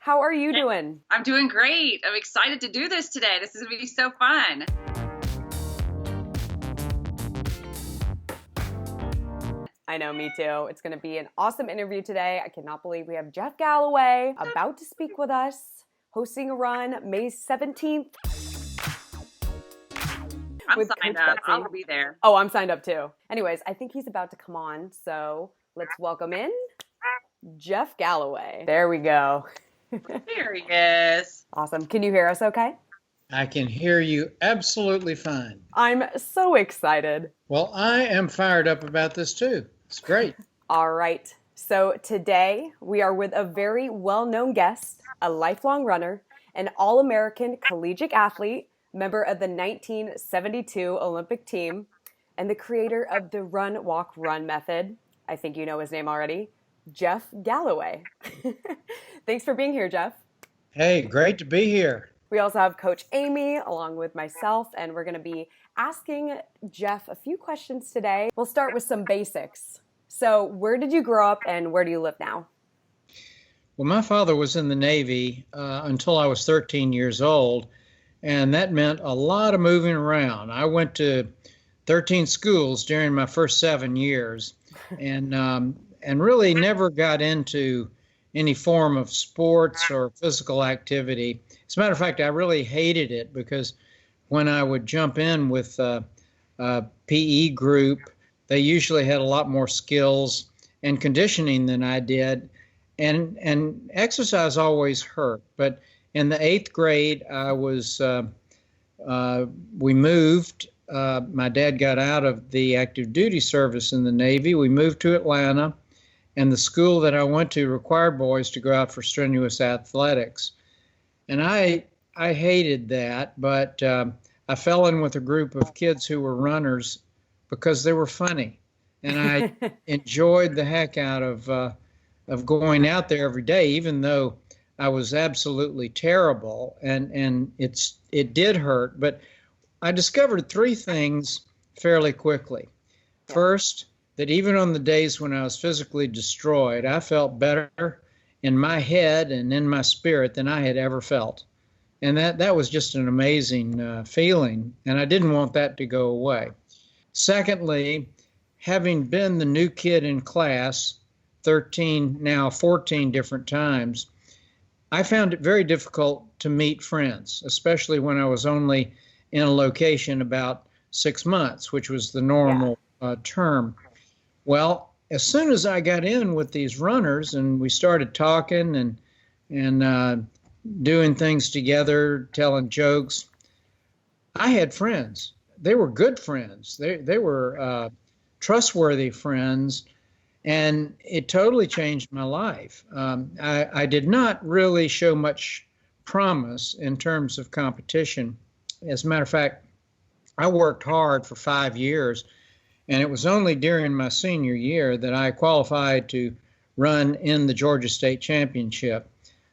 How are you doing? I'm doing great. I'm excited to do this today. This is going to be so fun. I know, me too. It's going to be an awesome interview today. I cannot believe we have Jeff Galloway about to speak with us, hosting a run May 17th. I'm signed up. I'll be there. Oh, I'm signed up too. Anyways, I think he's about to come on, so let's welcome in Jeff Galloway. There we go. There he is. Awesome. Can you hear us okay? I can hear you absolutely fine. I'm so excited. Well, I am fired up about this too. It's great. All right. So today we are with a very well-known guest, a lifelong runner, an All-American collegiate athlete, member of the 1972 Olympic team, and the creator of the Run, Walk, Run method. I think you know his name already, Jeff Galloway. Thanks for being here, Jeff. Hey, great to be here. We also have Coach Amy along with myself, and we're going to be asking Jeff a few questions today. We'll start with some basics. So where did you grow up and where do you live now? Well, my father was in the Navy until I was 13 years old, and that meant a lot of moving around. I went to 13 schools during my first 7 years and really never got into any form of sports or physical activity. As a matter of fact, I really hated it because when I would jump in with a PE group, they usually had a lot more skills and conditioning than I did. And exercise always hurt. But in the 8th grade, we moved. My dad got out of the active duty service in the Navy. We moved to Atlanta. And the school that I went to required boys to go out for strenuous athletics. And I hated that, but I fell in with a group of kids who were runners because they were funny. And I enjoyed the heck out of going out there every day, even though I was absolutely terrible and it did hurt. But I discovered 3 things fairly quickly. First, that even on the days when I was physically destroyed, I felt better in my head and in my spirit than I had ever felt. And that was just an amazing feeling, and I didn't want that to go away. Secondly, having been the new kid in class 13, now 14 different times, I found it very difficult to meet friends, especially when I was only in a location about 6 months, which was the normal term. Well, as soon as I got in with these runners and we started talking and doing things together, telling jokes, I had friends. They were good friends. They were trustworthy friends, and it totally changed my life. I did not really show much promise in terms of competition. As a matter of fact, I worked hard for 5 years. And it was only during my senior year that I qualified to run in the Georgia State Championship.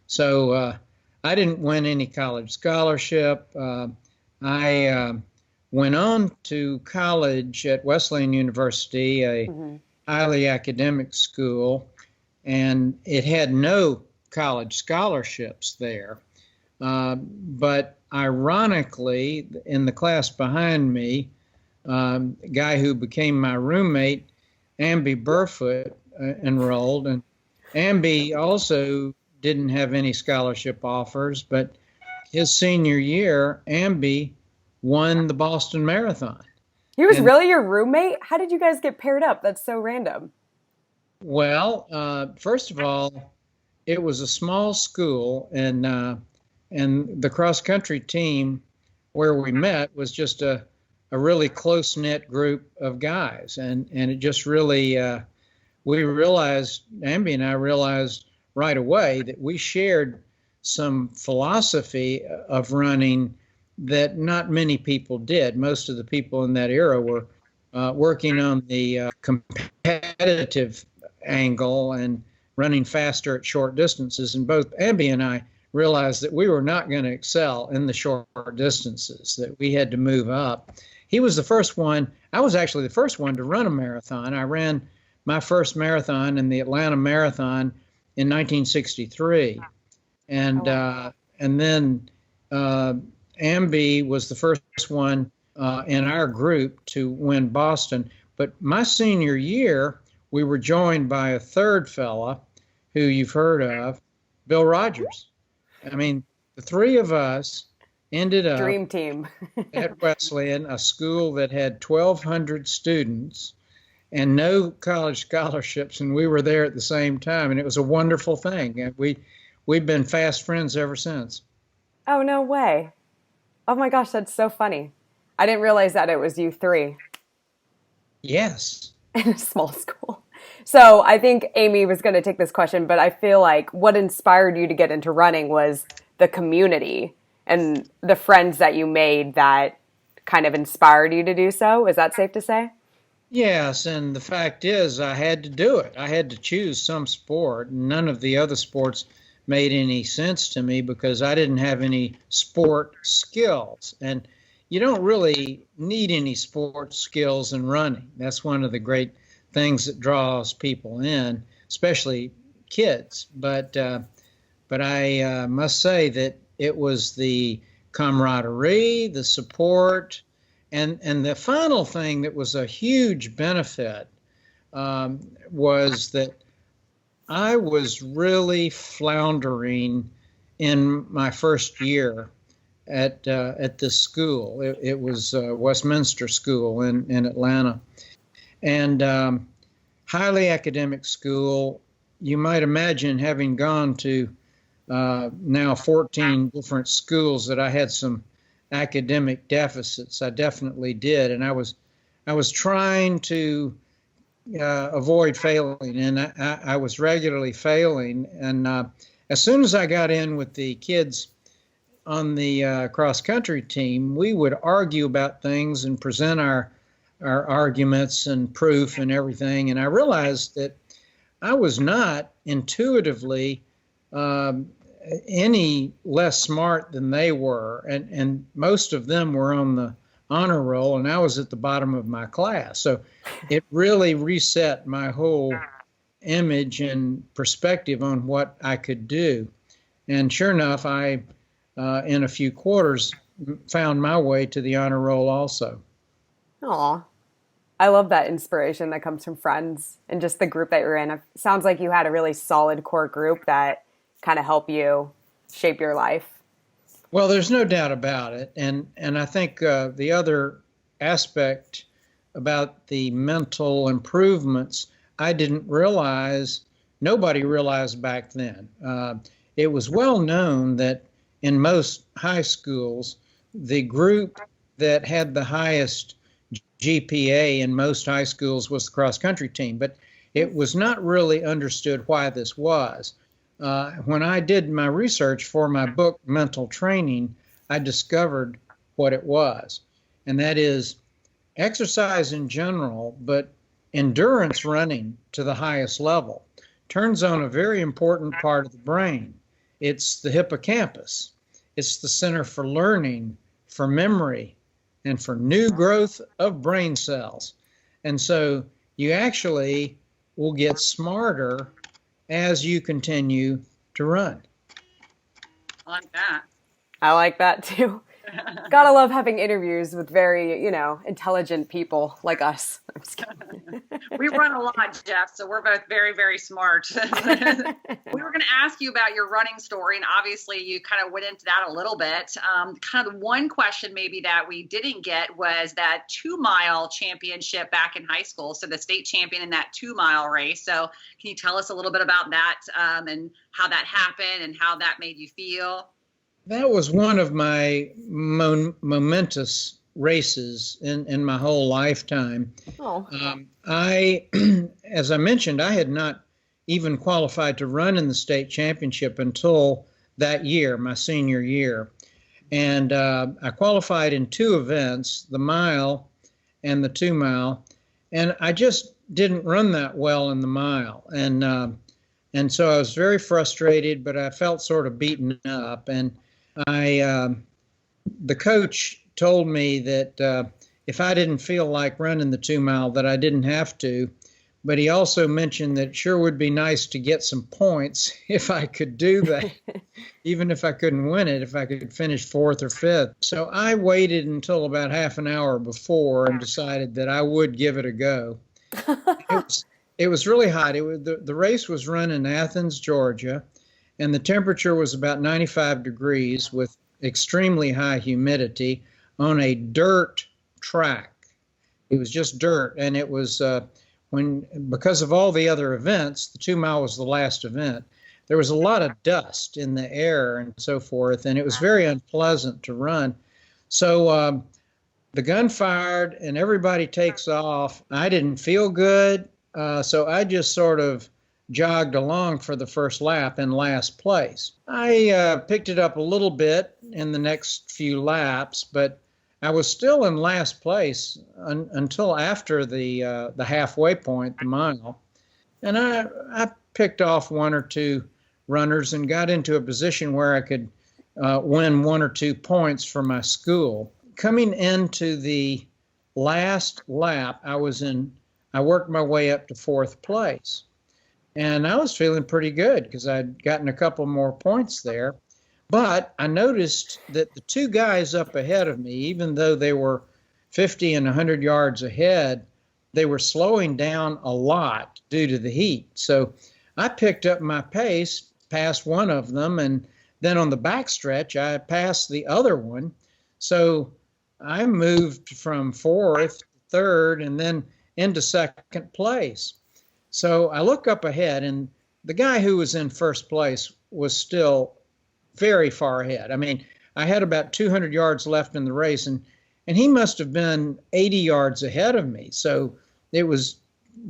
So I didn't win any college scholarship. I went on to college at Wesleyan University, a highly academic school, and it had no college scholarships there. But ironically, in the class behind me, guy who became my roommate, Amby Burfoot, enrolled, and Amby also didn't have any scholarship offers, but his senior year, Amby won the Boston Marathon. He was really your roommate? How did you guys get paired up? That's so random. Well, first of all, it was a small school, and the cross-country team where we met was just a really close-knit group of guys. And it just really, Amby and I realized right away that we shared some philosophy of running that not many people did. Most of the people in that era were working on the competitive angle and running faster at short distances. And both Amby and I realized that we were not going to excel in the short distances, that we had to move up. He was the first one. I was actually the first one to run a marathon. I ran my first marathon in the Atlanta Marathon in 1963. and then Amby was the first one in our group to win Boston. But my senior year, we were joined by a third fella who you've heard of, Bill Rogers. I mean, the three of us ended up Dream team. at Wesleyan, a school that had 1,200 students and no college scholarships, and we were there at the same time, and it was a wonderful thing. And we've been fast friends ever since. Oh, no way. Oh my gosh, that's so funny. I didn't realize that it was you three Yes. in a small school. So I think Amy was going to take this question, but I feel like what inspired you to get into running was the community and the friends that you made that kind of inspired you to do so. Is that safe to say? Yes, and the fact is, I had to do it. I had to choose some sport. None of the other sports made any sense to me because I didn't have any sport skills. And you don't really need any sport skills in running. That's one of the great things that draws people in, especially kids. But I must say that it was the camaraderie, the support, and the final thing that was a huge benefit was that I was really floundering in my first year at this school. It was Westminster School in Atlanta, and highly academic school. You might imagine, having gone to now 14 different schools, that I had some academic deficits. I definitely did, and I was trying to avoid failing, and I was regularly failing. And as soon as I got in with the kids on the cross country team, we would argue about things and present our arguments and proof and everything. And I realized that I was not intuitively any less smart than they were, and most of them were on the honor roll, and I was at the bottom of my class. So it really reset my whole image and perspective on what I could do. And sure enough, I, in a few quarters, found my way to the honor roll also. Aw. I love that inspiration that comes from friends and just the group that you're in. It sounds like you had a really solid core group that kind of help you shape your life. Well, there's no doubt about it. And I think the other aspect about the mental improvements, I didn't realize, nobody realized back then. It was well known that in most high schools, the group that had the highest GPA in most high schools was the cross country team, but it was not really understood why this was. When I did my research for my book, Mental Training, I discovered what it was. And that is exercise in general, but endurance running to the highest level turns on a very important part of the brain. It's the hippocampus. It's the center for learning, for memory, and for new growth of brain cells. And so you actually will get smarter as you continue to run. I like that. I like that too. Gotta love having interviews with very, intelligent people like us. I'm just kidding. We run a lot, Jeff, so we're both very, very smart. We were going to ask you about your running story, and obviously you kind of went into that a little bit. Kind of the one question maybe that we didn't get was that 2-mile championship back in high school, so the state champion in that 2-mile race. So can you tell us a little bit about that and how that happened and how that made you feel? That was one of my momentous races in my whole lifetime. Oh. As I mentioned, I had not even qualified to run in the state championship until that year, my senior year. And I qualified in 2 events, the mile and the 2-mile. And I just didn't run that well in the mile. And so I was very frustrated, but I felt sort of beaten up. And the coach told me that if I didn't feel like running the 2-mile, that I didn't have to, but he also mentioned that it sure would be nice to get some points if I could do that, even if I couldn't win it, if I could finish fourth or fifth. So I waited until about half an hour before and decided that I would give it a go. It was really hot. The race was run in Athens, Georgia, and the temperature was about 95 degrees with extremely high humidity on a dirt track. It was just dirt, and it was because of all the other events, the 2 mile was the last event. There was a lot of dust in the air and so forth, and it was very unpleasant to run. So the gun fired, and everybody takes off. I didn't feel good, so I just sort of jogged along for the first lap in last place. I picked it up a little bit in the next few laps, but I was still in last place until after the halfway point, the mile. And I picked off one or two runners and got into a position where I could win 1 or 2 points for my school. Coming into the last lap, I worked my way up to fourth place. And I was feeling pretty good because I'd gotten a couple more points there. But I noticed that the 2 guys up ahead of me, even though they were 50 and 100 yards ahead, they were slowing down a lot due to the heat. So I picked up my pace, passed one of them, and then on the backstretch, I passed the other one. So I moved from fourth to third and then into second place. So I look up ahead, and the guy who was in first place was still very far ahead. I mean, I had about 200 yards left in the race, and he must have been 80 yards ahead of me. So it was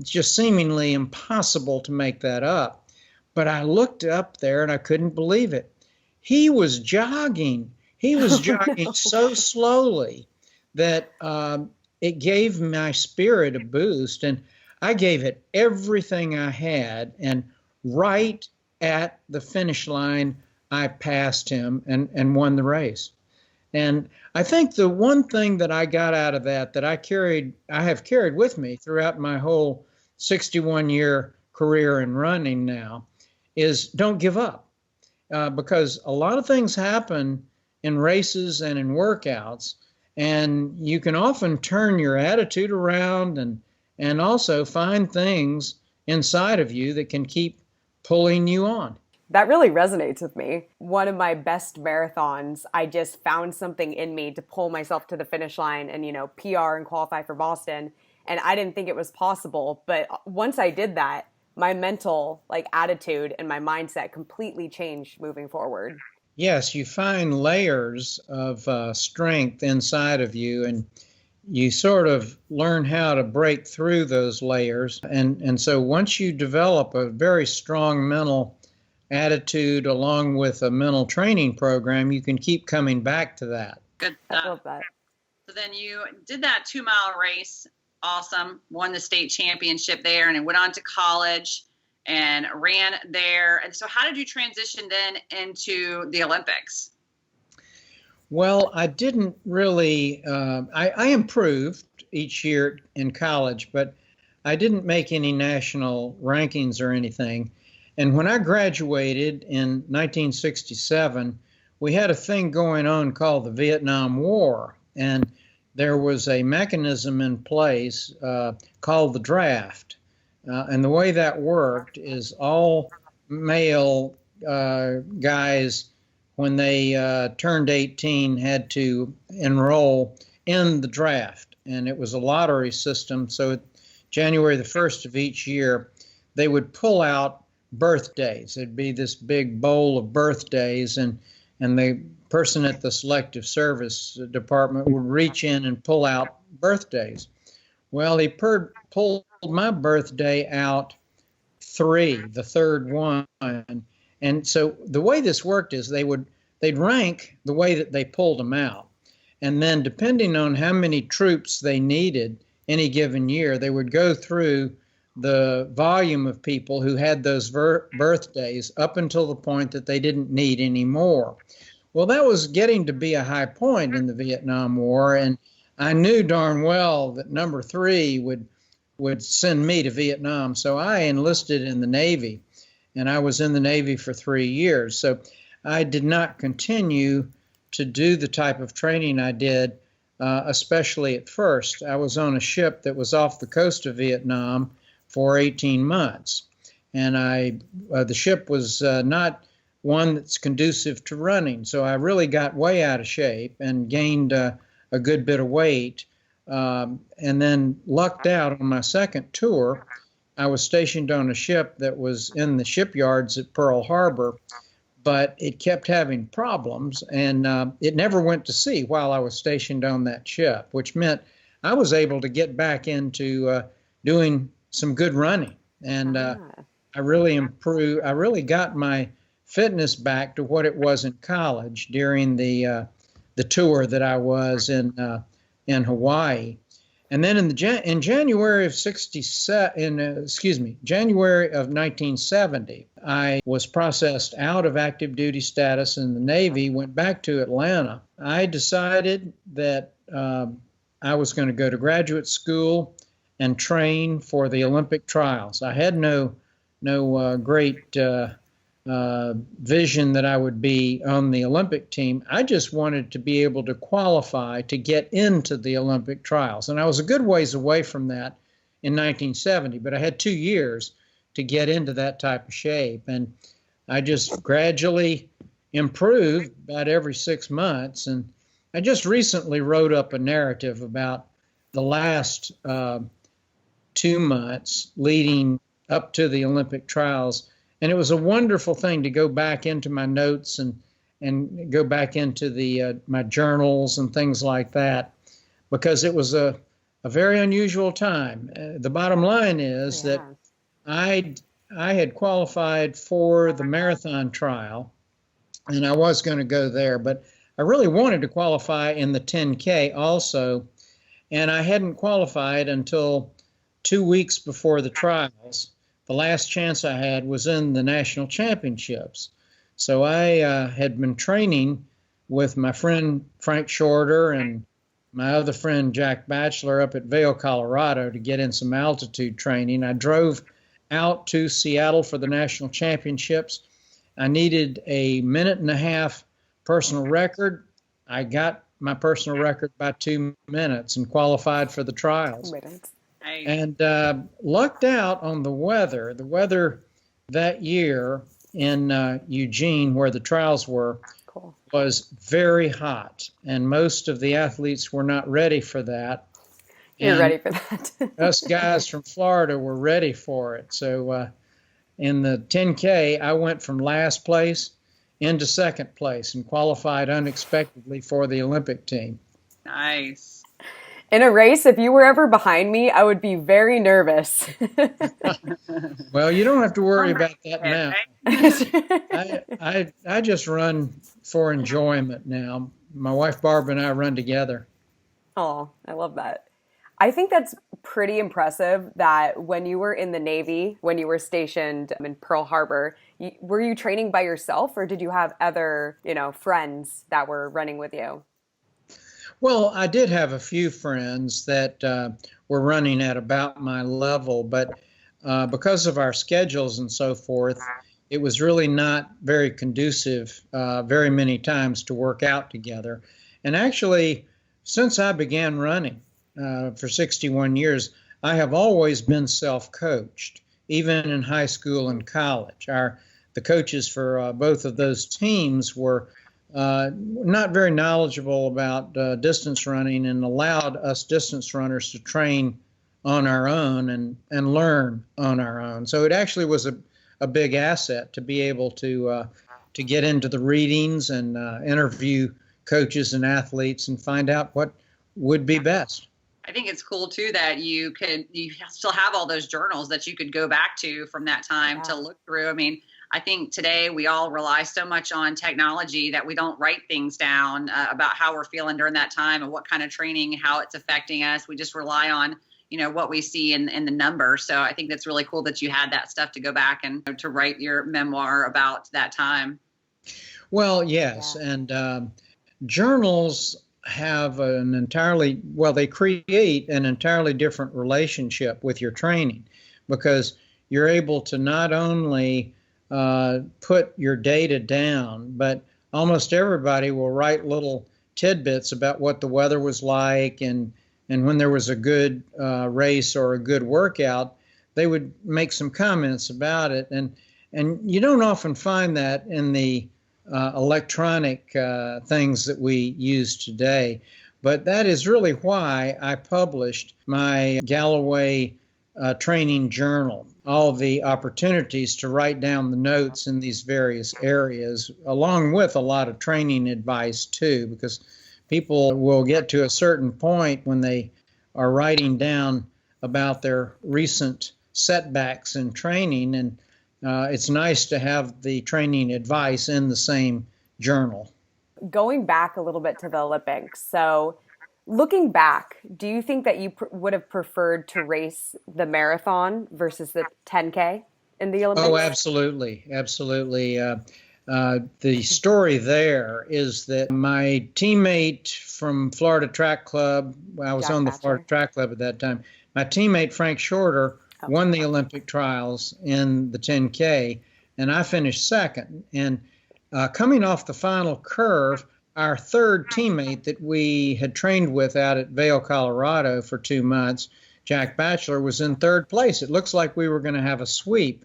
just seemingly impossible to make that up. But I looked up there, and I couldn't believe it. He was jogging. He was jogging so slowly that it gave my spirit a boost, and I gave it everything I had, and right at the finish line, I passed him and won the race. And I think the one thing that I got out of that I have carried with me throughout my whole 61-year career in running now, is don't give up. Because a lot of things happen in races and in workouts, and you can often turn your attitude around and also find things inside of you that can keep pulling you on. That really resonates with me. One of my best marathons, I just found something in me to pull myself to the finish line and, PR and qualify for Boston. And I didn't think it was possible. But once I did that, my mental attitude and my mindset completely changed moving forward. Yes, you find layers of strength inside of you, and you sort of learn how to break through those layers. And so once you develop a very strong mental attitude along with a mental training program, you can keep coming back to that. Good I stuff. love that. So then you did that 2 mile race. Awesome. Won the state championship there, and then went on to college and ran there. And so how did you transition then into the Olympics? Well, I didn't really, I improved each year in college, but I didn't make any national rankings or anything. And when I graduated in 1967, we had a thing going on called the Vietnam War. And there was a mechanism in place called the draft. And the way that worked is all male guys, when they turned 18, had to enroll in the draft. And it was a lottery system. So January the 1st of each year, they would pull out birthdays. It'd be this big bowl of birthdays, and the person at the selective service department would reach in and pull out birthdays. Well, he pulled my birthday out 3, the third one. And so the way this worked is they'd rank the way that they pulled them out. And then depending on how many troops they needed any given year, they would go through the volume of people who had those birthdays up until the point that they didn't need any more. Well, that was getting to be a high point in the Vietnam War, and I knew darn well that number 3 would would send me to Vietnam. So I enlisted in the Navy, and I was in the Navy for 3 years. So I did not continue to do the type of training I did, especially at first. I was on a ship that was off the coast of Vietnam for 18 months. And the ship was not one that's conducive to running. So I really got way out of shape and gained a good bit of weight. And then lucked out on my second tour. I was stationed on a ship that was in the shipyards at Pearl Harbor, but it kept having problems, and it never went to sea while I was stationed on that ship, which meant I was able to get back into doing some good running. And I really improved. I really got my fitness back to what it was in college during the tour that I was in Hawaii. And then in January of January of 1970, I was processed out of active duty status in the Navy, went back to Atlanta. I decided that I was going to go to graduate school and train for the Olympic trials. I had no great vision that I would be on the Olympic team. I just wanted to be able to qualify to get into the Olympic trials. And I was a good ways away from that in 1970, but I had 2 years to get into that type of shape. And I just gradually improved about every 6 months. And I just recently wrote up a narrative about the last 2 months leading up to the Olympic trials. And it was a wonderful thing to go back into my notes and go back into my journals and things like that, because it was a very unusual time. The bottom line is that I had qualified for the marathon trial, and I was going to go there, but I really wanted to qualify in the 10K also, and I hadn't qualified until 2 weeks before the trials. The last chance I had was in the national championships. So I had been training with my friend Frank Shorter and my other friend Jack Batchelor up at Vail, Colorado to get in some altitude training. I drove out to Seattle for the national championships. I needed a 1.5-minute personal record. I got my personal record by 2 minutes and qualified for the trials. And lucked out on the weather. The weather that year in Eugene, where the trials were, was very hot. And most of the athletes were not ready for that. You're ready for that. Us guys from Florida were ready for it. So in the 10K, I went from last place into second place and qualified unexpectedly for the Olympic team. Nice. In a race, if you were ever behind me, I would be very nervous. Well, you don't have to worry about that now. I just run for enjoyment now. My wife Barbara and I run together. Oh, I love that. I think that's pretty impressive that when you were in the Navy, when you were stationed in Pearl Harbor, were you training by yourself, or did you have other, friends that were running with you? Well, I did have a few friends that were running at about my level, but because of our schedules and so forth, it was really not very conducive very many times to work out together. And actually, since I began running for 61 years, I have always been self-coached, even in high school and college. The coaches for both of those teams were not very knowledgeable about distance running and allowed us distance runners to train on our own and learn on our own. So it actually was a big asset to be able to get into the readings and interview coaches and athletes and find out what would be best. I think it's cool too that you still have all those journals that you could go back to from that time to look through. I mean, I think today we all rely so much on technology that we don't write things down about how we're feeling during that time and what kind of training, how it's affecting us. We just rely on, what we see in the numbers. So I think that's really cool that you had that stuff to go back and to write your memoir about that time. Well, yes. Yeah. And journals have they create an entirely different relationship with your training, because you're able to not only put your data down, but almost everybody will write little tidbits about what the weather was like, and when there was a good race or a good workout, they would make some comments about it. And you don't often find that in the electronic things that we use today. But that is really why I published my Galloway training journal, all the opportunities to write down the notes in these various areas, along with a lot of training advice too, because people will get to a certain point when they are writing down about their recent setbacks in training, and it's nice to have the training advice in the same journal. Going back a little bit to the Olympics, so looking back, do you think that you would have preferred to race the marathon versus the 10K in the Olympics? Oh, absolutely. Absolutely. The story there is that my teammate from Florida Track Club, I was on the Florida Track Club at that time, my teammate Frank Shorter won the Olympic trials in the 10K, and I finished second. And coming off the final curve, our third teammate that we had trained with out at Vail, Colorado for 2 months, Jack Batchelor, was in third place. It looks like we were going to have a sweep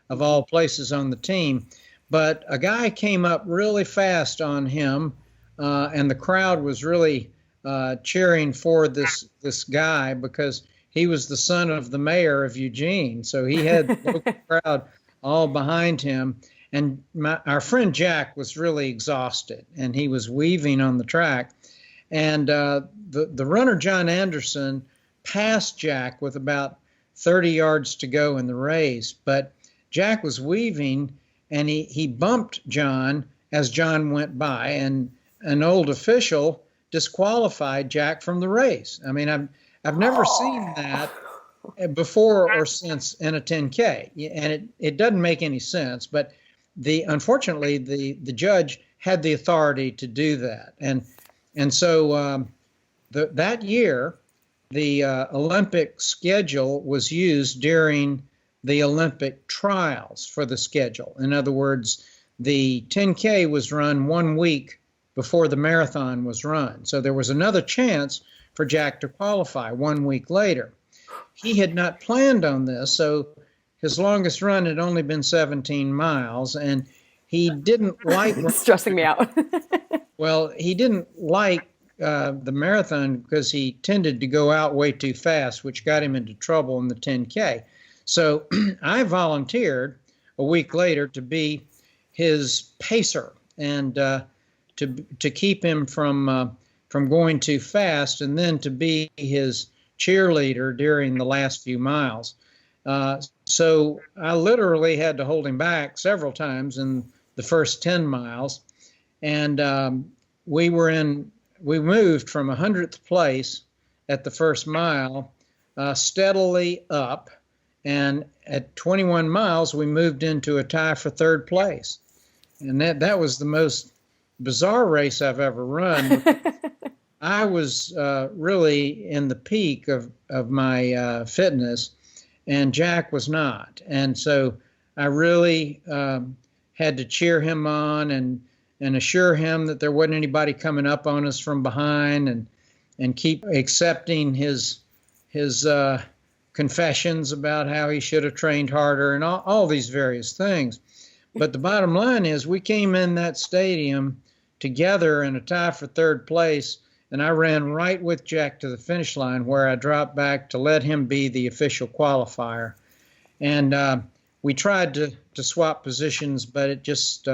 of all places on the team. But a guy came up really fast on him, and the crowd was really cheering for this guy because he was the son of the mayor of Eugene. So he had the local crowd all behind him. And our friend Jack was really exhausted, and he was weaving on the track. And the runner, John Anderson, passed Jack with about 30 yards to go in the race. But Jack was weaving, and he bumped John as John went by, and an old official disqualified Jack from the race. I mean, I've never seen that before or since in a 10K, and it doesn't make any sense. But unfortunately, the judge had the authority to do that, and so that year, the Olympic schedule was used during the Olympic trials for the schedule. In other words, the 10K was run 1 week before the marathon was run. So there was another chance for Jack to qualify 1 week later. He had not planned on this, so his longest run had only been 17 miles, and he didn't like... stressing me out. Well, he didn't like the marathon because he tended to go out way too fast, which got him into trouble in the 10K. So I volunteered a week later to be his pacer and to keep him from going too fast, and then to be his cheerleader during the last few miles. So I literally had to hold him back several times in the first 10 miles, and we moved from 100th place at the first mile steadily up. And at 21 miles, we moved into a tie for third place. And that was the most bizarre race I've ever run. I was really in the peak of my fitness, and Jack was not. And so I really had to cheer him on and assure him that there wasn't anybody coming up on us from behind, and keep accepting his confessions about how he should have trained harder and all these various things. But the bottom line is we came in that stadium together in a tie for third place, and I ran right with Jack to the finish line, where I dropped back to let him be the official qualifier. And we tried to swap positions, but it just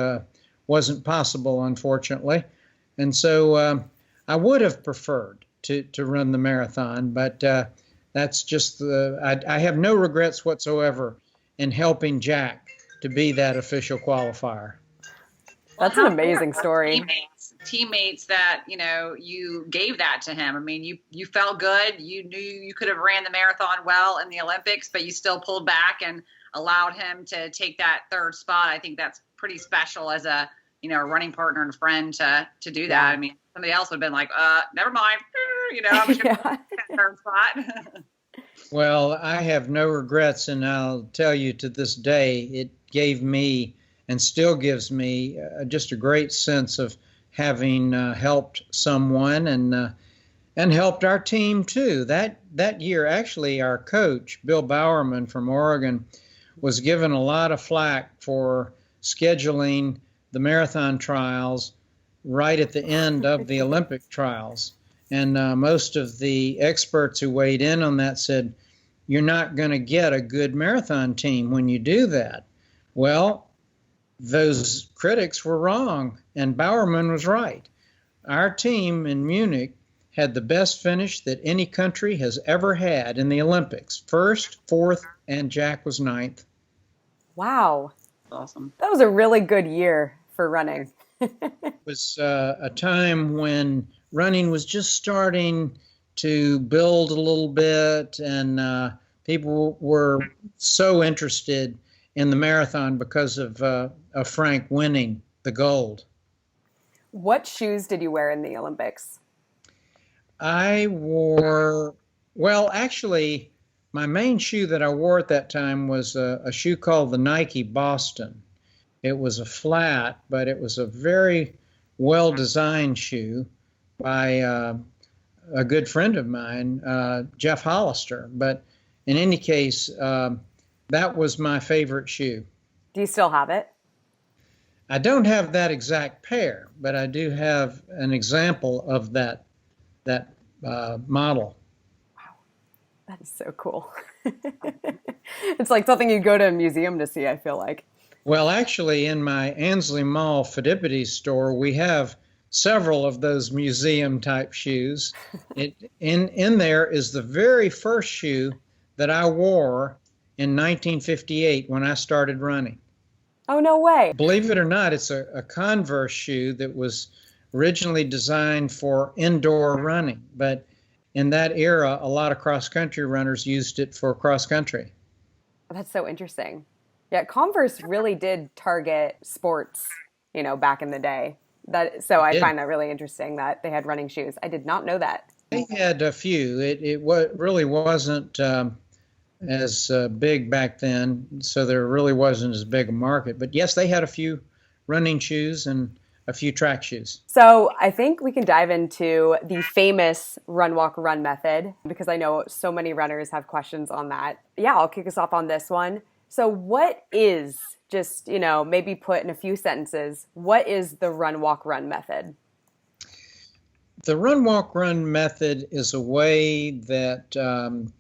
wasn't possible, unfortunately. And so I would have preferred to run the marathon, but that's just I have no regrets whatsoever in helping Jack to be that official qualifier. That's an amazing story. Teammates that, you gave that to him. I mean, you felt good. You knew you could have ran the marathon well in the Olympics, but you still pulled back and allowed him to take that third spot. I think that's pretty special as a a running partner and a friend to do that. Yeah. I mean, somebody else would have been like, never mind. I'm just going to Yeah. that third spot. Well, I have no regrets, and I'll tell you to this day, it gave me and still gives me just a great sense of having helped someone and helped our team too. That year, actually, our coach, Bill Bowerman from Oregon, was given a lot of flack for scheduling the marathon trials right at the end of the Olympic trials. And most of the experts who weighed in on that said, you're not going to get a good marathon team when you do that. Well, those critics were wrong, and Bowerman was right. Our team in Munich had the best finish that any country has ever had in the Olympics. First, fourth, and Jack was ninth. Wow. Awesome. That was a really good year for running. It was a time when running was just starting to build a little bit, and people were so interested in the marathon because of Frank winning the gold. What shoes did you wear in the Olympics? I wore, well, actually, my main shoe that I wore at that time was a shoe called the Nike Boston. It was a flat, but it was a very well-designed shoe by a good friend of mine, Jeff Hollister. But in any case, that was my favorite shoe. Do you still have it? I don't have that exact pair, but I do have an example of that model. Wow, that is so cool. It's like something you'd go to a museum to see, I feel like. Well, actually, in my Ansley Mall Fidipides store, we have several of those museum-type shoes. In there is the very first shoe that I wore in 1958 when I started running. Oh, no way. Believe it or not, it's a Converse shoe that was originally designed for indoor running. But in that era, a lot of cross-country runners used it for cross-country. That's so interesting. Yeah, Converse really did target sports, back in the day. I find that really interesting that they had running shoes. I did not know that. They had a few. It really wasn't as big back then, so there really wasn't as big a market. But yes, they had a few running shoes and a few track shoes. So I think we can dive into the famous run, walk, run method, because I know so many runners have questions on that. Yeah, I'll kick us off on this one. So what is, just, maybe put in a few sentences, what is the run, walk, run method? The run, walk, run method is a way that an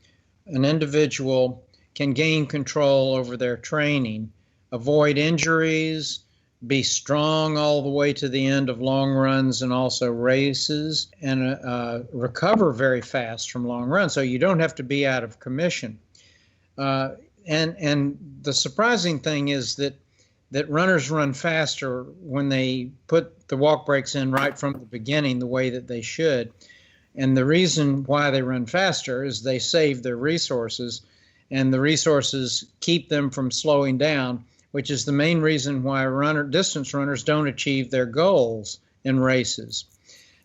individual can gain control over their training, avoid injuries, be strong all the way to the end of long runs and also races, and recover very fast from long runs, so you don't have to be out of commission. And the surprising thing is that runners run faster when they put the walk breaks in right from the beginning the way that they should. And the reason why they run faster is they save their resources, and the resources keep them from slowing down, which is the main reason why distance runners don't achieve their goals in races.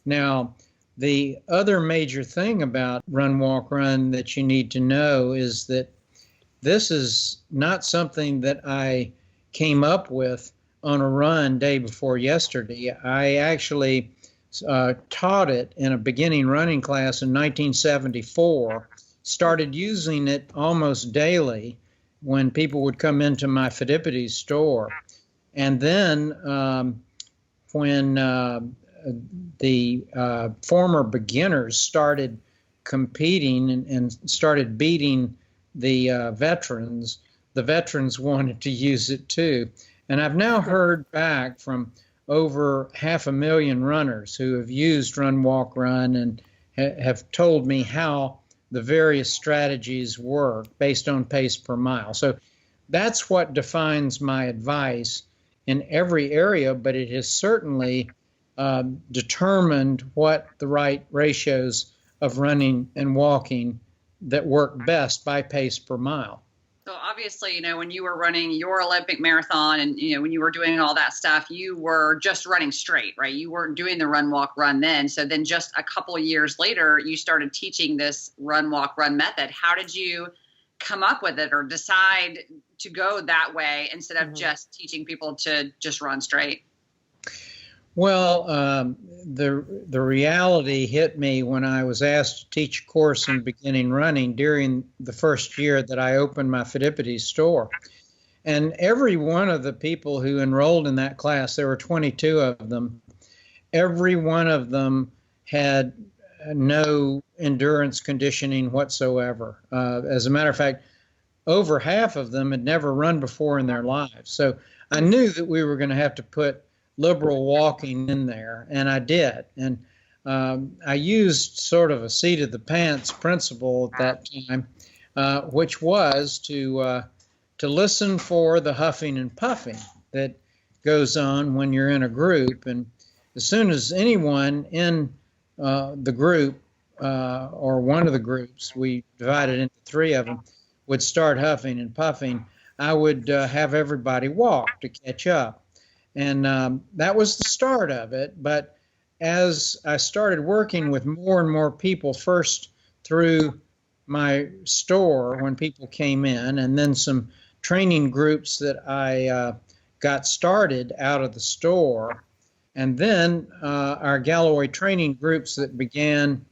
Now, the other major thing about run, walk, run that you need to know is that this is not something that I came up with on a run day before yesterday. I actually taught it in a beginning running class in 1974, started using it almost daily when people would come into my Fidipides store. And then when the former beginners started competing and started beating the veterans wanted to use it too. And I've now heard back from over 500,000 runners who have used Run, Walk, Run and have told me how the various strategies work based on pace per mile. So that's what defines my advice in every area, but it has certainly determined what the right ratios of running and walking that work best by pace per mile. So obviously, when you were running your Olympic marathon and, when you were doing all that stuff, you were just running straight, right? You weren't doing the run, walk, run then. So then just a couple of years later, you started teaching this run, walk, run method. How did you come up with it or decide to go that way instead of just teaching people to just run straight? Well, the reality hit me when I was asked to teach a course in beginning running during the first year that I opened my Fidipides store. And every one of the people who enrolled in that class, there were 22 of them, every one of them had no endurance conditioning whatsoever. As a matter of fact, over half of them had never run before in their lives. So I knew that we were going to have to put liberal walking in there, and I did. And I used sort of a seat of the pants principle at that time, which was to listen for the huffing and puffing that goes on when you're in a group. And as soon as anyone in the group or one of the groups, we divided into three of them, would start huffing and puffing, I would have everybody walk to catch up. And that was the start of it. But as I started working with more and more people, first through my store when people came in, and then some training groups that I got started out of the store, and then our Galloway training groups that began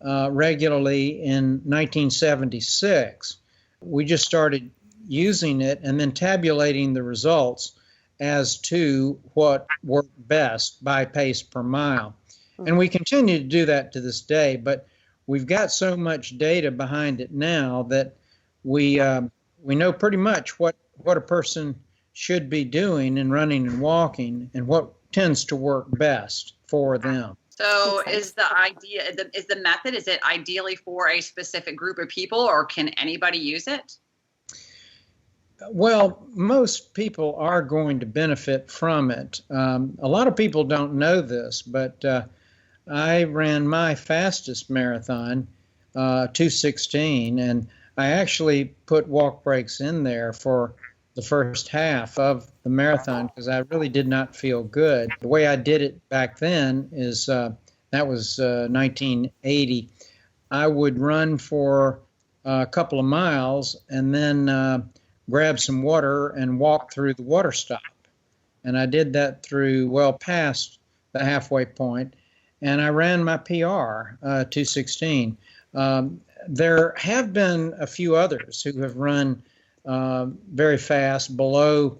regularly in 1976. We just started using it and then tabulating the results as to what worked best by pace per mile. And we continue to do that to this day, but we've got so much data behind it now that we know pretty much what a person should be doing in running and walking and what tends to work best for them. So is the method, is it ideally for a specific group of people, or can anybody use it? Well, most people are going to benefit from it. A lot of people don't know this, but I ran my fastest marathon, 2:16, and I actually put walk breaks in there for the first half of the marathon because I really did not feel good. The way I did it back then is, that was 1980, I would run for a couple of miles and then grab some water and walk through the water stop. And I did that through well past the halfway point, and I ran my PR, 2:16. There have been a few others who have run very fast, below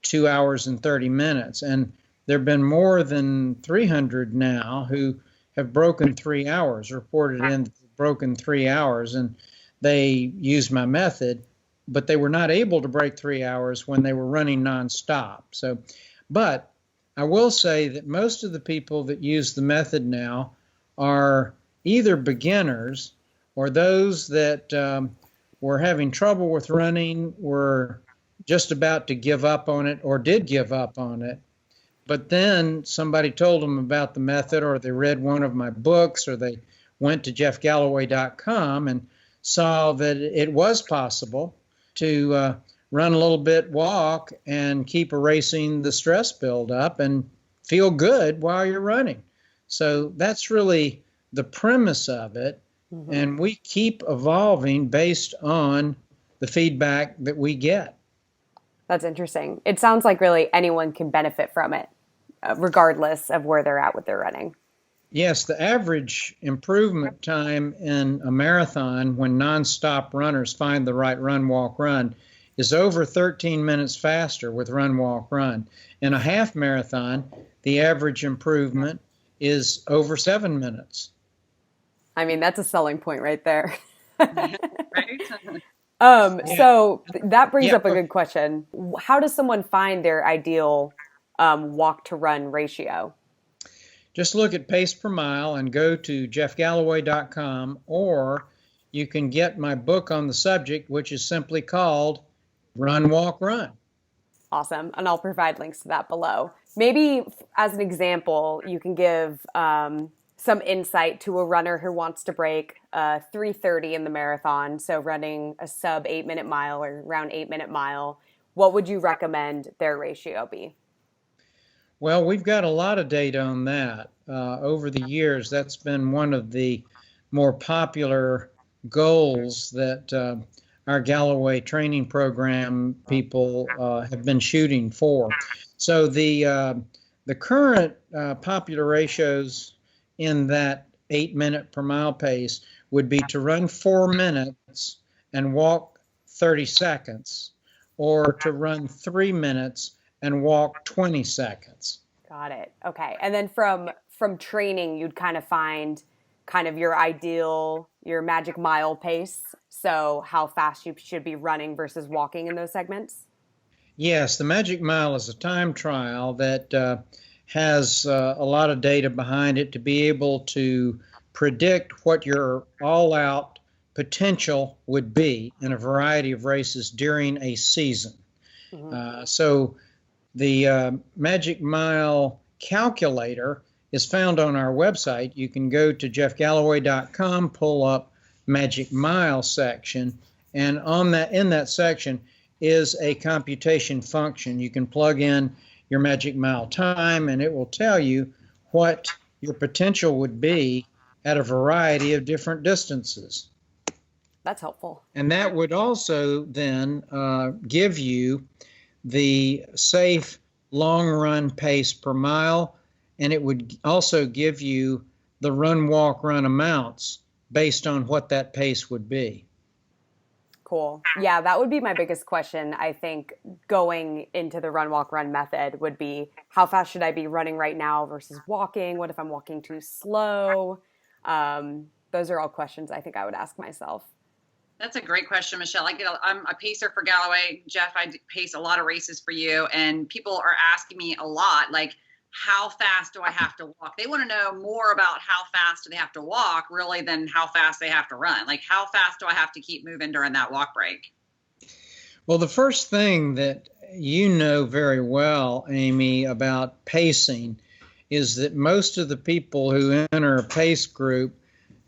2 hours and 30 minutes. And there have been more than 300 now who have broken 3 hours, reported in broken 3 hours, and they used my method, but they were not able to break 3 hours when they were running nonstop. So, but I will say that most of the people that use the method now are either beginners or those that were having trouble with running, were just about to give up on it or did give up on it. But then somebody told them about the method, or they read one of my books, or they went to jeffgalloway.com and saw that it was possible to run a little bit, walk, and keep erasing the stress buildup and feel good while you're running. So that's really the premise of it. Mm-hmm. And we keep evolving based on the feedback that we get. That's interesting. It sounds like really anyone can benefit from it, regardless of where they're at with their running. Yes, the average improvement time in a marathon when nonstop runners find the right run, walk, run is over 13 minutes faster with run, walk, run. In a half marathon, the average improvement is over 7 minutes. I mean, that's a selling point right there. Right? So that brings up a good question. How does someone find their ideal walk to run ratio? Just look at pace per mile and go to jeffgalloway.com, or you can get my book on the subject, which is simply called Run, Walk, Run. Awesome. And I'll provide links to that below. Maybe as an example, you can give some insight to a runner who wants to break 3:30 in the marathon, so running a sub 8-minute mile or around 8-minute mile, what would you recommend their ratio be? Well, we've got a lot of data on that. Over the years, that's been one of the more popular goals that our Galloway training program people have been shooting for. So the current popular ratios in that 8-minute per mile pace would be to run 4 minutes and walk 30 seconds, or to run 3 minutes and walk 20 seconds. Got it. Okay. And then from training, you'd kind of find kind of your ideal, your magic mile pace. So how fast you should be running versus walking in those segments? Yes, the Magic Mile is a time trial that has a lot of data behind it to be able to predict what your all-out potential would be in a variety of races during a season. So the Magic Mile calculator is found on our website. You can go to jeffgalloway.com, pull up Magic Mile section, and in that section is a computation function. You can plug in your Magic Mile time, and it will tell you what your potential would be at a variety of different distances. That's helpful. And that would also then give you the safe long run pace per mile, and it would also give you the run, walk, run amounts based on what that pace would be. Cool. Yeah, that would be my biggest question, I think, going into the run, walk, run method would be how fast should I be running right now versus walking? What if I'm walking too slow? Those are all questions I think I would ask myself. That's a great question, Michelle. I'm a pacer for Galloway. Jeff, I pace a lot of races for you, and people are asking me a lot, like, how fast do I have to walk? They want to know more about how fast do they have to walk, really, than how fast they have to run. Like, how fast do I have to keep moving during that walk break? Well, the first thing that you know very well, Amy, about pacing is that most of the people who enter a pace group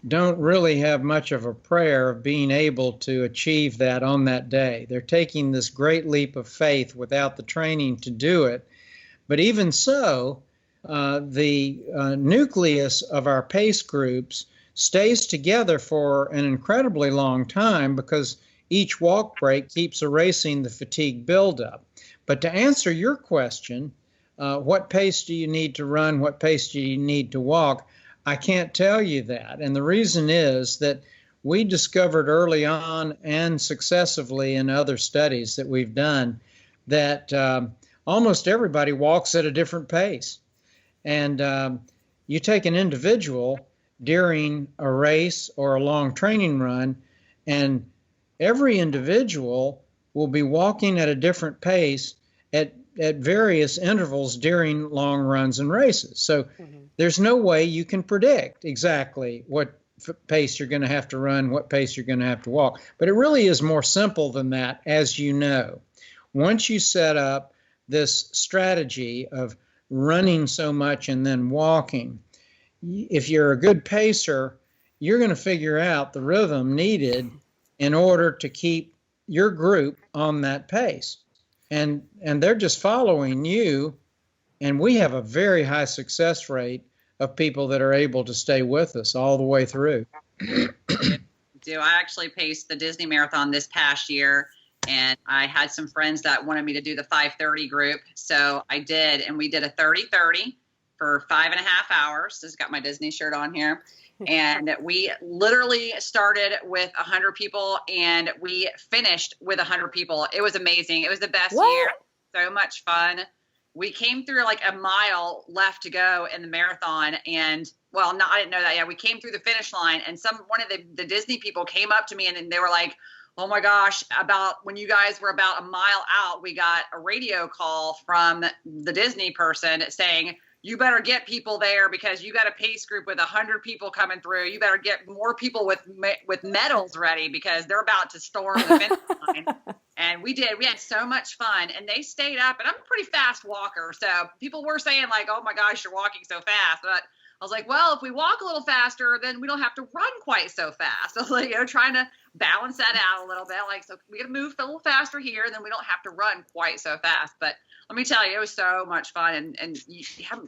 don't really have much of a prayer of being able to achieve that on that day. They're taking this great leap of faith without the training to do it. But even so, the nucleus of our pace groups stays together for an incredibly long time because each walk break keeps erasing the fatigue buildup. But to answer your question, what pace do you need to run? What pace do you need to walk? I can't tell you that. And the reason is that we discovered early on and successively in other studies that we've done that almost everybody walks at a different pace. And you take an individual during a race or a long training run, and every individual will be walking at a different pace at various intervals during long runs and races. So there's no way you can predict exactly what pace you're going to have to run, what pace you're going to have to walk. But it really is more simple than that, as you know. Once you set up this strategy of running so much and then walking, if you're a good pacer, you're going to figure out the rhythm needed in order to keep your group on that pace. And they're just following you, and we have a very high success rate of people that are able to stay with us all the way through. I actually paced the Disney Marathon this past year, and I had some friends that wanted me to do the 5:30 group, so I did, and we did a 30:30 for 5.5 hours. Just got my Disney shirt on here. And we literally started with 100 people, and we finished with 100 people. It was amazing. It was the best year. So much fun. We came through like a mile left to go in the marathon, and well, no, I didn't know that yet. We came through the finish line, and one of the Disney people came up to me, and they were like, "Oh my gosh, about when you guys were about a mile out, we got a radio call from the Disney person saying, you better get people there because you got a pace group with 100 people coming through. You better get more people with medals ready because they're about to storm the finish line." And we did. We had so much fun, and they stayed up. And I'm a pretty fast walker, so people were saying like, "Oh my gosh, you're walking so fast." But I was like, well, if we walk a little faster, then we don't have to run quite so fast. I was like, trying to balance that out a little bit. Like, so we got to move a little faster here, and then we don't have to run quite so fast. But let me tell you, it was so much fun, and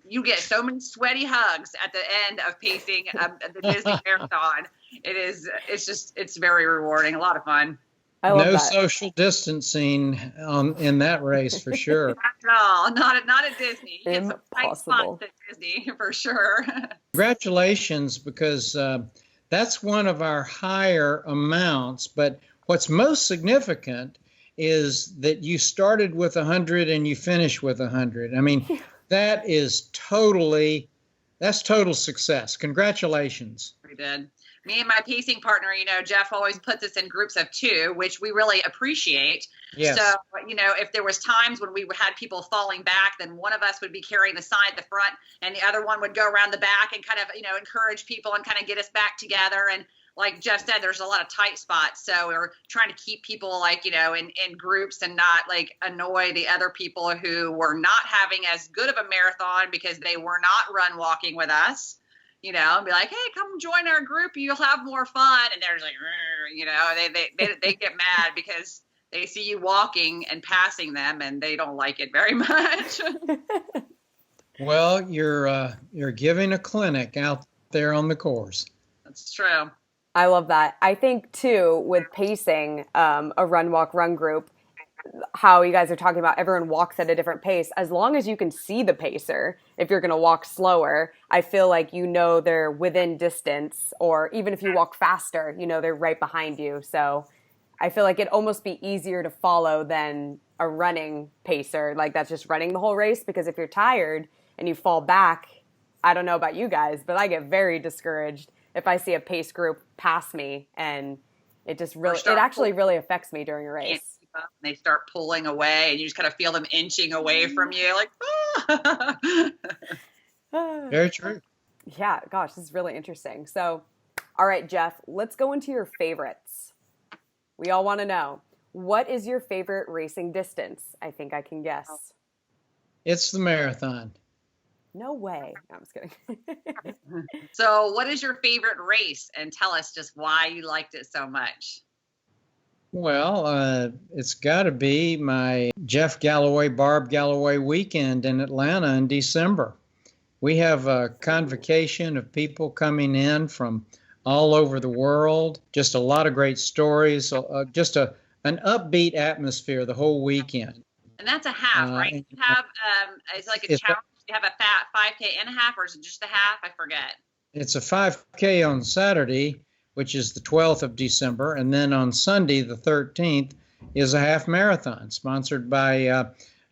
you get so many sweaty hugs at the end of pacing the Disney Marathon. It's very rewarding, a lot of fun. I love No that. social distancing in that race for sure. Not at Disney. It's a tight Impossible. spot at Disney for sure. Congratulations, because that's one of our higher amounts. But what's most significant is that you started with 100 and you finished with 100. I mean, that's total success. Congratulations. We did. Me and my pacing partner, Jeff always puts us in groups of 2, which we really appreciate. Yes. So, if there was times when we had people falling back, then one of us would be carrying the sign at the front and the other one would go around the back and kind of, encourage people and kind of get us back together. And like Jeff said, there's a lot of tight spots. So we're trying to keep people in groups and not annoy the other people who were not having as good of a marathon because they were not run walking with us. And be like, hey, come join our group. You'll have more fun. And they're just like, they get mad because they see you walking and passing them, and they don't like it very much. Well, you're giving a clinic out there on the course. That's true. I love that. I think too, with pacing, a run, walk, run group, how you guys are talking about everyone walks at a different pace. As long as you can see the pacer, if you're going to walk slower, I feel like they're within distance, or even if you walk faster, they're right behind you. So I feel like it'd almost be easier to follow than a running pacer, like that's just running the whole race. Because if you're tired and you fall back, I don't know about you guys, but I get very discouraged if I see a pace group pass me, and it actually really affects me during a race. And they start pulling away, and you just kind of feel them inching away from you, like, Very true. Yeah, gosh, this is really interesting. So, all right, Jeff, let's go into your favorites. We all want to know, what is your favorite racing distance? I think I can guess. It's the marathon. No way. No, I'm just kidding. So what is your favorite race? And tell us just why you liked it so much. Well, it's got to be my Jeff Galloway, Barb Galloway weekend in Atlanta in December. We have a convocation of people coming in from all over the world. Just a lot of great stories. Just an upbeat atmosphere the whole weekend. And that's a half, right? You have it's like a challenge. You have a 5K and a half, or is it just a half? I forget. It's a 5K on Saturday, which is the 12th of December, and then on Sunday, the 13th, is a half marathon sponsored by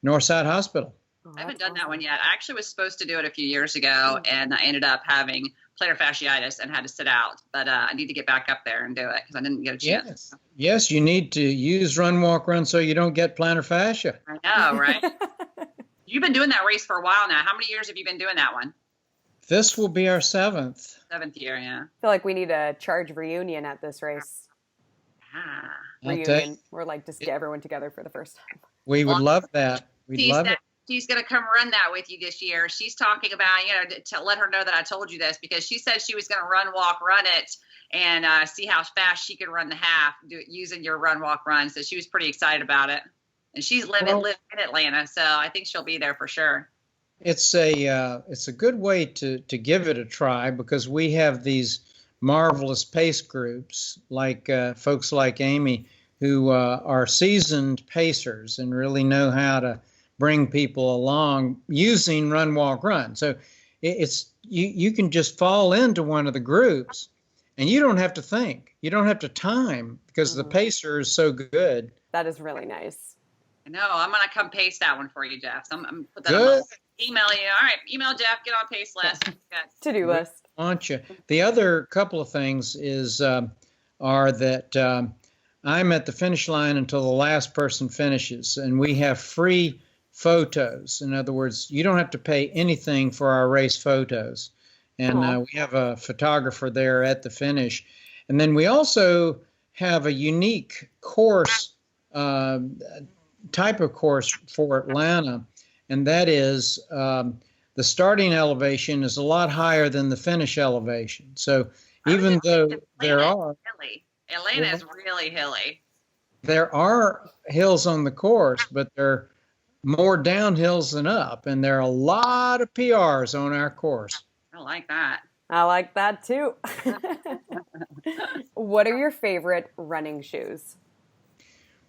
Northside Hospital. I haven't done that one yet. I actually was supposed to do it a few years ago, and I ended up having plantar fasciitis and had to sit out. But I need to get back up there and do it because I didn't get a chance. Yes, you need to use run, walk, run so you don't get plantar fascia. I know, right? You've been doing that race for a while now. How many years have you been doing that one? This will be our 7th. 7th year, yeah. I feel like we need a charge reunion at this race. Reunion. We're like, just get everyone together for the first time. We would love that. We'd love it. She's going to come run that with you this year. She's talking about, to let her know that I told you this, because she said she was going to run, walk, run it, and see how fast she could run the half using your run, walk, run. So she was pretty excited about it. And she's living in Atlanta, so I think she'll be there for sure. It's a good way to give it a try, because we have these marvelous pace groups, like folks like Amy, who are seasoned pacers and really know how to bring people along using run, walk, run. So it's you can just fall into one of the groups, and you don't have to think, you don't have to time, because the pacer is so good. That is really nice. I know. I'm going to come pace that one for you, Jeff. So I'm going to put that Good. on email you. All right, email Jeff, get on pace list. To-do list. Want you. The other couple of things are that I'm at the finish line until the last person finishes, and we have free photos. In other words, you don't have to pay anything for our race photos. And we have a photographer there at the finish. And then we also have a unique course, type of course for Atlanta, and that is the the starting elevation is a lot higher than the finish elevation. So even though there are Atlanta is really hilly. There are hills on the course, but they're more downhills than up, and there are a lot of PRs on our course. I like that. I like that too. What are your favorite running shoes?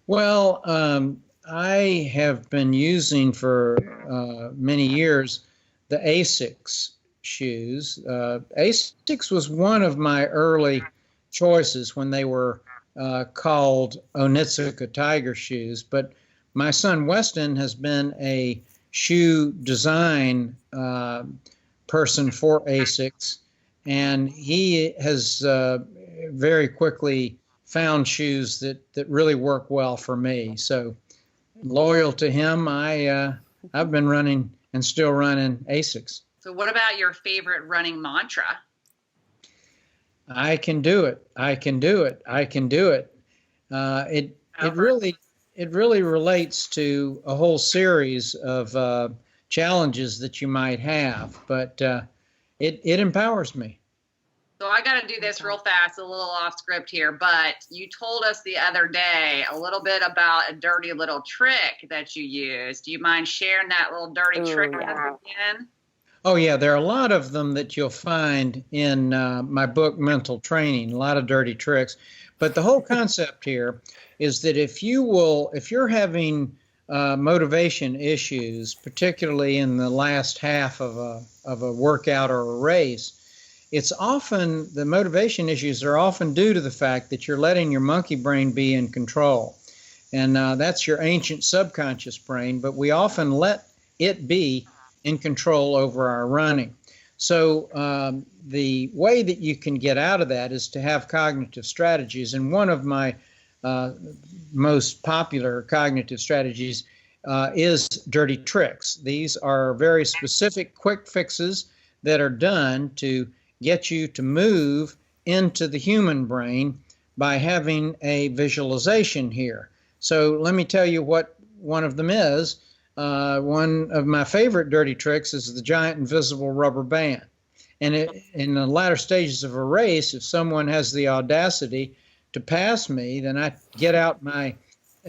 Well, I have been using for many years the Asics shoes. Asics was one of my early choices when they were called Onitsuka Tiger shoes, but my son Weston has been a shoe design person for Asics, and he has very quickly found shoes that really work well for me. So loyal to him, I've been running and still running Asics. So what about your favorite running mantra? I can do it. I can do it. I can do it. It really relates to a whole series of challenges that you might have, but it empowers me. So I got to do this real fast, a little off script here, but you told us the other day a little bit about a dirty little trick that you used. Do you mind sharing that little dirty trick with us again? Oh, yeah, there are a lot of them that you'll find in my book, Mental Training, a lot of dirty tricks. But the whole concept here is that if you're having motivation issues, particularly in the last half of a workout or a race, the motivation issues are often due to the fact that you're letting your monkey brain be in control. And that's your ancient subconscious brain, but we often let it be in control over our running. So the way that you can get out of that is to have cognitive strategies. And one of my most popular cognitive strategies is dirty tricks. These are very specific quick fixes that are done to get you to move into the human brain by having a visualization here. So let me tell you what one of them is. One of my favorite dirty tricks is the giant invisible rubber band. And in the latter stages of a race, if someone has the audacity to pass me, then I get out my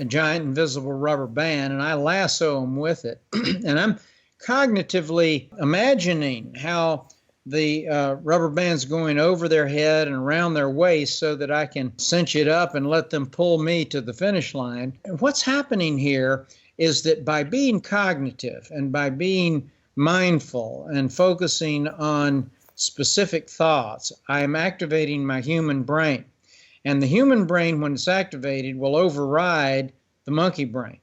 giant invisible rubber band and I lasso them with it. And I'm cognitively imagining how the rubber band's going over their head and around their waist so that I can cinch it up and let them pull me to the finish line. And what's happening here is that by being cognitive and by being mindful and focusing on specific thoughts, I am activating my human brain. And the human brain, when it's activated, will override the monkey brain.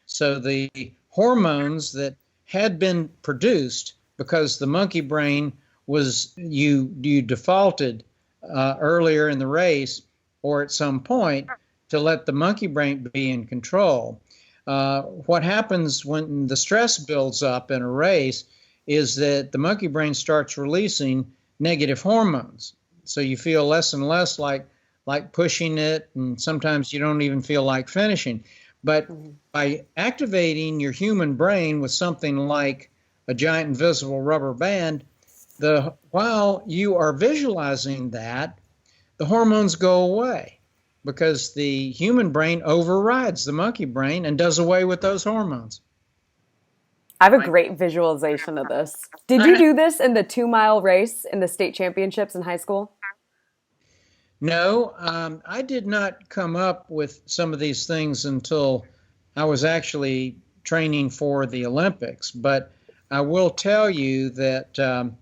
So the hormones that had been produced because the monkey brain was you defaulted earlier in the race or at some point to let the monkey brain be in control. What happens when the stress builds up in a race is that the monkey brain starts releasing negative hormones. So you feel less and less like pushing it, and sometimes you don't even feel like finishing. But by activating your human brain with something like a giant invisible rubber band, while you are visualizing that, the hormones go away because the human brain overrides the monkey brain and does away with those hormones. I have a great visualization of this. Did you do this in the 2-mile race in the state championships in high school? No, I did not come up with some of these things until I was actually training for the Olympics. But I will tell you that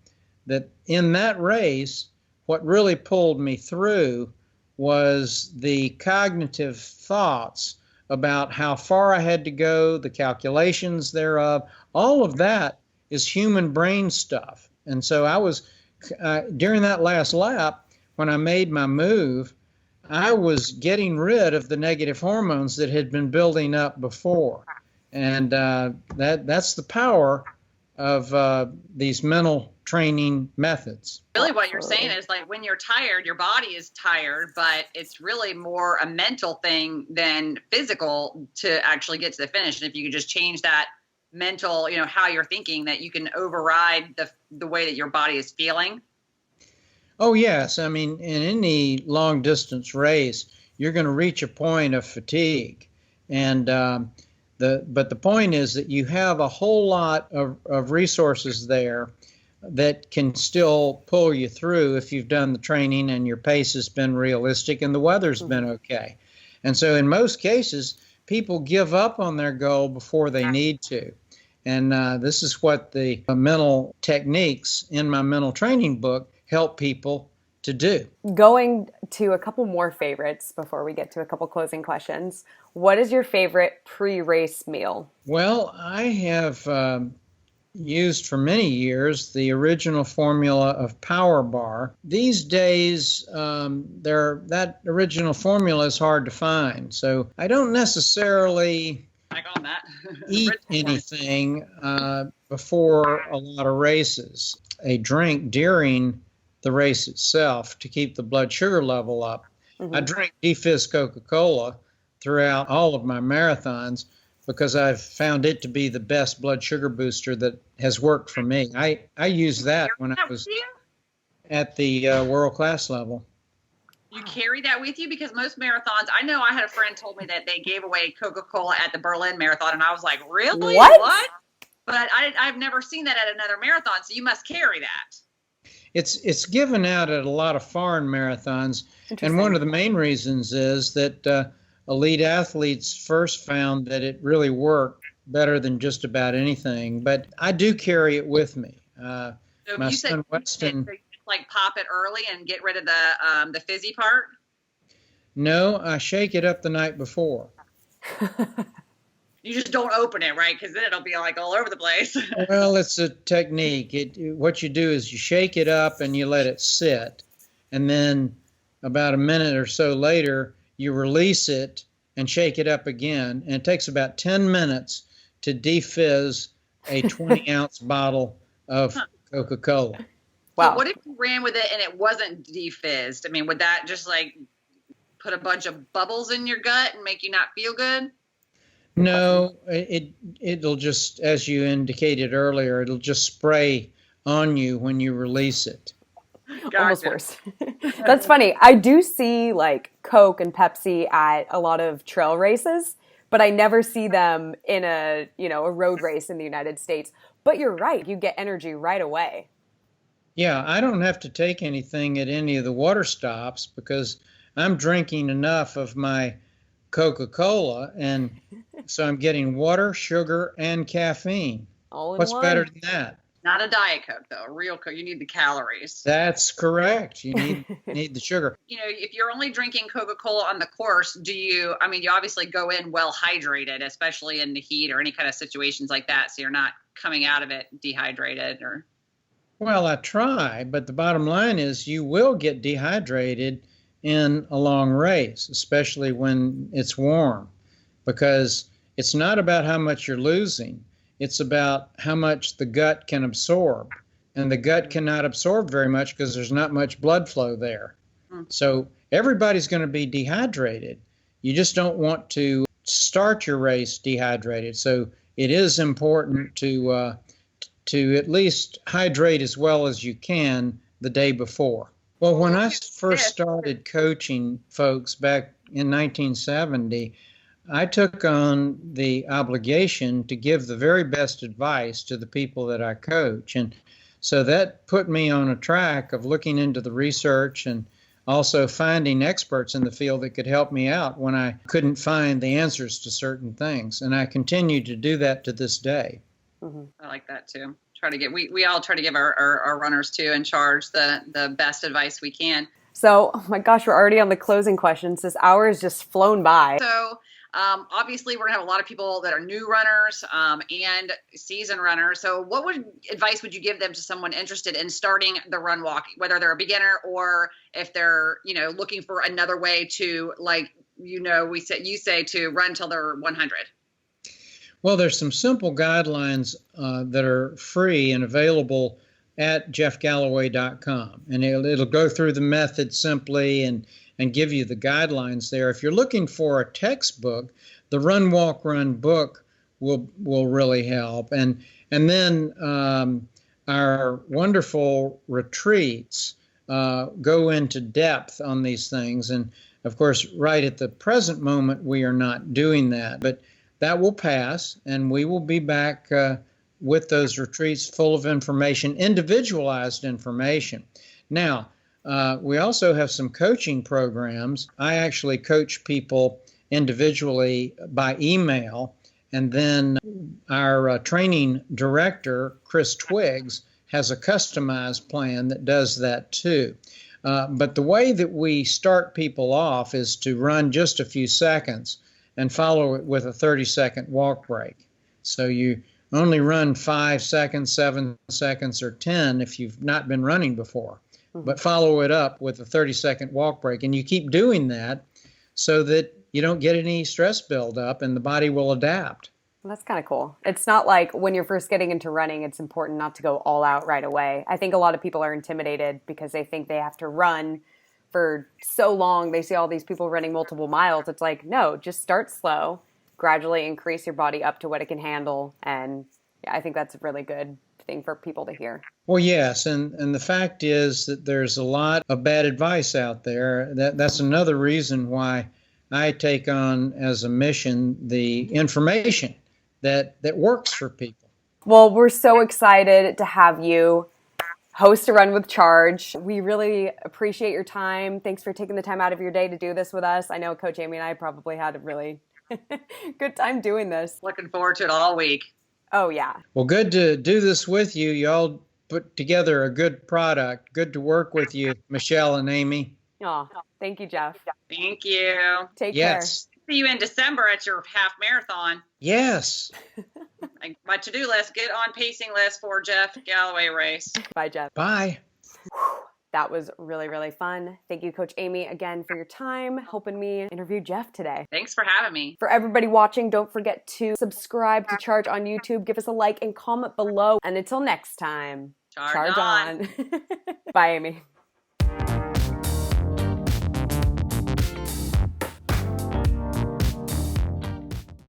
that in that race, what really pulled me through was the cognitive thoughts about how far I had to go, the calculations thereof. All of that is human brain stuff. And so I was, during that last lap, when I made my move, I was getting rid of the negative hormones that had been building up before. And that's the power of these mental training methods. Really what you're saying is like when you're tired, your body is tired, but it's really more a mental thing than physical to actually get to the finish. And if you could just change that mental, how you're thinking, that you can override the way that your body is feeling? Oh, yes. I mean, in any long distance race, you're going to reach a point of fatigue. And but the point is that you have a whole lot of resources there that can still pull you through if you've done the training and your pace has been realistic and the weather's been okay. And so in most cases, people give up on their goal before they need to. And this is what the mental techniques in my mental training book help people to do. Going to a couple more favorites before we get to a couple closing questions. What is your favorite pre-race meal? Well, I have used for many years the original formula of Power Bar. These days, that original formula is hard to find. So I don't necessarily eat anything before a lot of races. A drink during the race itself to keep the blood sugar level up. I drink defizz Coca-Cola throughout all of my marathons because I've found it to be the best blood sugar booster that has worked for me. I used that when I was at the world class level. You carry that with you? Because most marathons, I know I had a friend told me that they gave away Coca-Cola at the Berlin Marathon, and I was like, really? What? But I've never seen that at another marathon, so you must carry that. It's given out at a lot of foreign marathons, and one of the main reasons is that elite athletes first found that it really worked better than just about anything. But I do carry it with me. So my you son Weston, said like pop it early and get rid of the fizzy part? No, I shake it up the night before. You just don't open it, right? Because then it'll be like all over the place. Well, it's a technique. What you do is you shake it up and you let it sit. And then about a minute or so later, you release it and shake it up again. And it takes about 10 minutes to defizz a 20-ounce bottle of Coca-Cola. Wow. So what if you ran with it and it wasn't defizzed? I mean, would that just like put a bunch of bubbles in your gut and make you not feel good? No, it'll just, as you indicated earlier, it'll just spray on you when you release it. Gotcha. Almost worse. That's funny. I do see like Coke and Pepsi at a lot of trail races, but I never see them in a road race in the United States. But you're right. You get energy right away. Yeah, I don't have to take anything at any of the water stops because I'm drinking enough of my Coca-Cola, and so I'm getting water, sugar, and caffeine. All in What's one. better than that? Not a Diet Coke, though. A real Coke. You need the calories. That's correct. You need the sugar. If you're only drinking Coca-Cola on the course, you obviously go in well hydrated, especially in the heat or any kind of situations like that, so you're not coming out of it dehydrated or... Well, I try, but the bottom line is you will get dehydrated in a long race, especially when it's warm, because it's not about how much you're losing. It's about how much the gut can absorb. And the gut cannot absorb very much because there's not much blood flow there. So everybody's going to be dehydrated. You just don't want to start your race dehydrated. So it is important to at least hydrate as well as you can the day before. Well, when I first started coaching folks back in 1970, I took on the obligation to give the very best advice to the people that I coach. And so that put me on a track of looking into the research and also finding experts in the field that could help me out when I couldn't find the answers to certain things. And I continue to do that to this day. Mm-hmm. I like that too. We all try to give our runners too in charge the best advice we can. So, oh my gosh, we're already on the closing questions. This hour has just flown by. So obviously we're gonna have a lot of people that are new runners and seasoned runners. So what advice would you give them to someone interested in starting the run walk, whether they're a beginner or if they're, looking for another way to you say to run till they're 100? Well, there's some simple guidelines that are free and available at jeffgalloway.com. And it'll go through the method simply and give you the guidelines there. If you're looking for a textbook, the Run, Walk, Run book will really help. And then our wonderful retreats go into depth on these things. And of course, right at the present moment, we are not doing that, but that will pass, and we will be back with those retreats full of information, individualized information. Now, we also have some coaching programs. I actually coach people individually by email, and then our training director, Chris Twiggs, has a customized plan that does that too. But the way that we start people off is to run just a few seconds and follow it with a 30-second walk break. So you only run 5 seconds, 7 seconds, or 10 if you've not been running before. But follow it up with a 30-second walk break. And you keep doing that so that you don't get any stress buildup and the body will adapt. Well, that's kind of cool. It's not like when you're first getting into running, it's important not to go all out right away. I think a lot of people are intimidated because they think they have to run for so long. They see all these people running multiple miles. It's like, no, just start slow, gradually increase your body up to what it can handle. And yeah, I think that's a really good thing for people to hear. Well, yes, and the fact is that there's a lot of bad advice out there. That's another reason why I take on as a mission the information that works for people. Well, we're so excited to have you host a Run with Charge. We really appreciate your time. Thanks for taking the time out of your day to do this with us. I know Coach Amy and I probably had a really good time doing this. Looking forward to it all week. Oh, yeah. Well, good to do this with you. Y'all put together a good product. Good to work with you, Michelle and Amy. Oh, thank you, Jeff. Thank you. Take Yes. See you in December at your half marathon. Yes. Like my to-do list, get on pacing list for Jeff Galloway race. care. Bye, Jeff. Bye. That was really, really fun. Thank you, Coach Amy, again for your time helping me interview Jeff today. Thanks for having me. For everybody watching, don't forget to subscribe to Charge on YouTube. Give us a like and comment below. And until next time, Charge on. Bye, Amy.